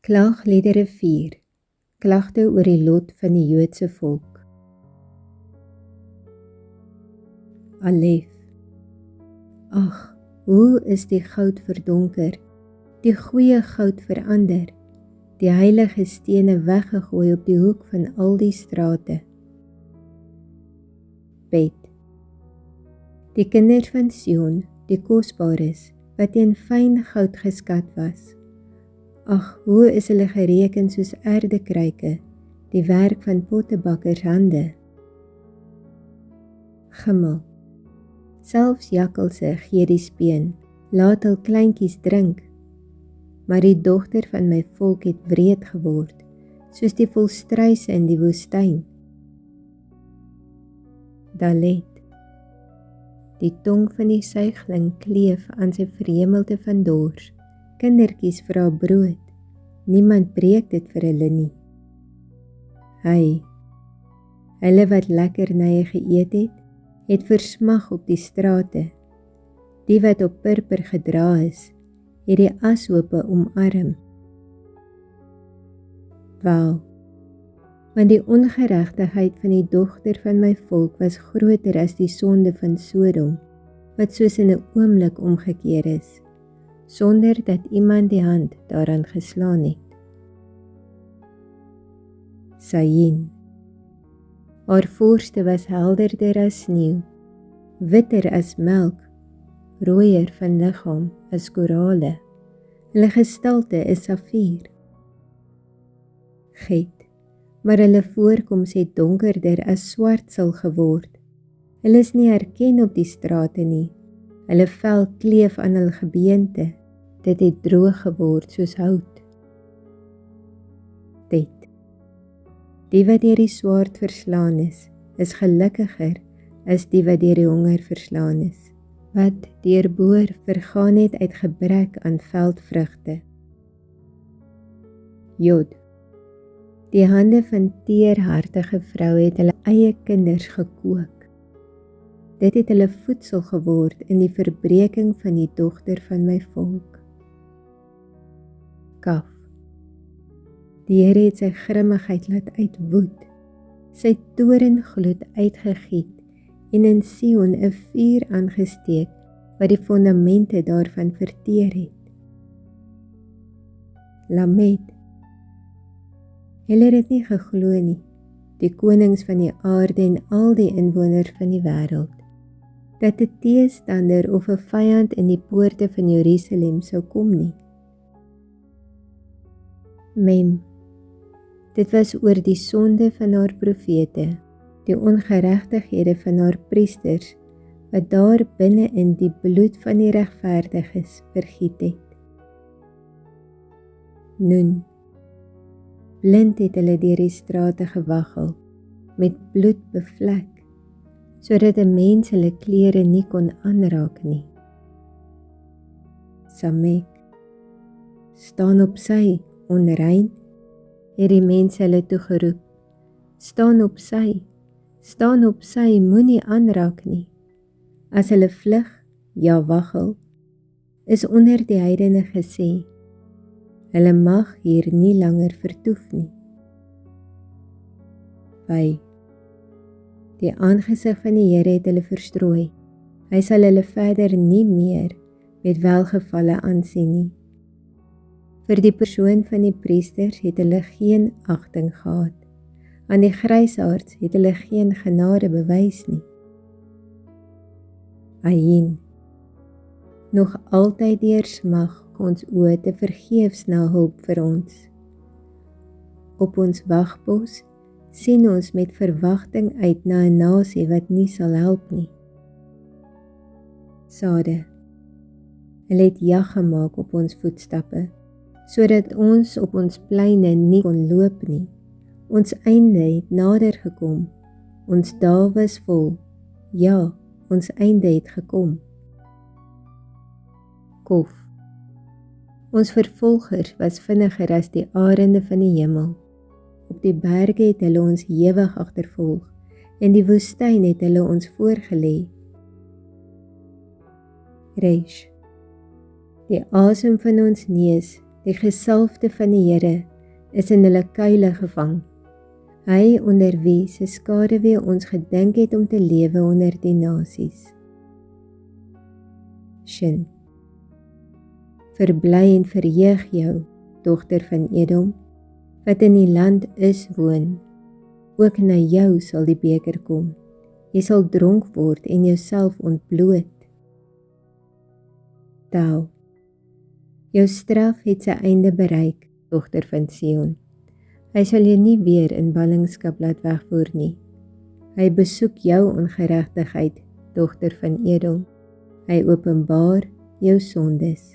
Klaagliedere 4. Klagte oor die lot van die Joodse volk. Alef. Ag, hoe is die goud verdonker, die goeie goud verander, die heilige stene weggegooi op die hoek van al die strate. Bet. Die kinders van Sion, die kosbares, wat in fyn goud geskat was. Ag, hoe is hulle gereken soos erdekruike, die werk van pottebakkers hande. Gimmel. Selfs jakkalse gee die speen, laat hul kleintjies drink. Maar die dogter van my volk het wreed geword, soos die volstruise in die woestyn. Dalet. Die tong van die suigling kleef aan sy verhemelte van dors. Kindertjies vra brood, niemand breek dit vir hulle nie. Hy. Hulle wat lekkernye geëet het, het versmag op die strate. Die wat op purper gedra is, het die ashope omarm. Wel, want die ongeregtigheid van die dogter van my volk was groter as die sonde van Sodom, wat soos in 'n oomblik omgekeer is, sonder dat iemand die hand daaraan geslaan het. Sayin. Haar voorste was helderder as sneeu, witter as melk, rooier van liggaam as korale. Hulle gestalte is safier. Get. Maar hulle voorkoms het donkerder as swartsel geword. Hulle is nie herken op die strate nie. Hulle vel kleef aan hul gebeente. Dit het droog geword soos hout. Tet. Die wat deur die swaard verslaan is gelukkiger as die wat deur die honger verslaan is, wat deur boor vergaan het uit gebrek aan veldvrugte. Jod. Die hande van teerhartige vrou het hulle eie kinders gekook. Dit het hulle voedsel geword in die verbreeking van die dogter van my volk. Kaf. Die Here het sy grimmigheid laat uitwoed, sy toorngloed uitgegiet en in Sion 'n vuur aangesteek wat die fondamente daarvan verteer het. Lamed. Hulle het dit nie geglo nie, die konings van die aarde en al die inwoners van die wêreld, dat 'n teestander of 'n vyand in die poorte van Jerusalem sou kom nie. Mem. Dit was oor die sonde van haar profete, die ongeregtighede van haar priesters, wat daar binne in die bloed van die regverdiges vergiet het. Nun. Blind het hulle deur die strate gewaggel, met bloed bevlek, sodat 'n mens hulle klere nie kon aanraak nie. Samek. Staan op sy, onrein, het die mense hulle toegeroep. Staan op sy, moenie aanraak nie. As hulle vlug, ja waggel, is onder die heidene gesê, hulle mag hier nie langer vertoef nie. By. Die aangesig van die Here het hulle verstrooi. Hy sal hulle verder nie meer met welgevalle aansien nie. Vir die persoon van die priesters het hulle geen agting gehad. Aan die grysaards het hulle geen genade bewys nie. Ayin. Nog altyd deur smag ons oë te vergeefs na hulp vir ons. Op ons wagpos sien ons met verwagting uit na 'n nasie wat nie sal help nie. Sade. Hulle het jag gemaak op ons voetstappe, sodat ons op ons pleine nie kon loop nie. Ons einde het nader gekom, ons dae was vol, ja, ons einde het gekom. Kof. Ons vervolgers was vinniger as die arende van die hemel. Op die berge het hulle ons ewig agtervolg, en die woestyn het hulle ons voorgelê. Reish. Die asem van ons neus, Die gesalfde van die Here is in hulle kuile gevang. Hy onder wie se skaduwee ons gedink het om te lewe onder die nasies. Shin. Verbly en verheug jou, dogter van Edom, wat in die land is woon. Ook na jou sal die beker kom. Jy sal dronk word en jouself ontbloot. Tau. Jou straf het sy einde bereik, dogter van Sion. Hy sal jou nie weer in ballingskap laat wegvoer nie. Hy besoek jou ongeregtigheid, dogter van Edom. Hy openbaar jou sondes.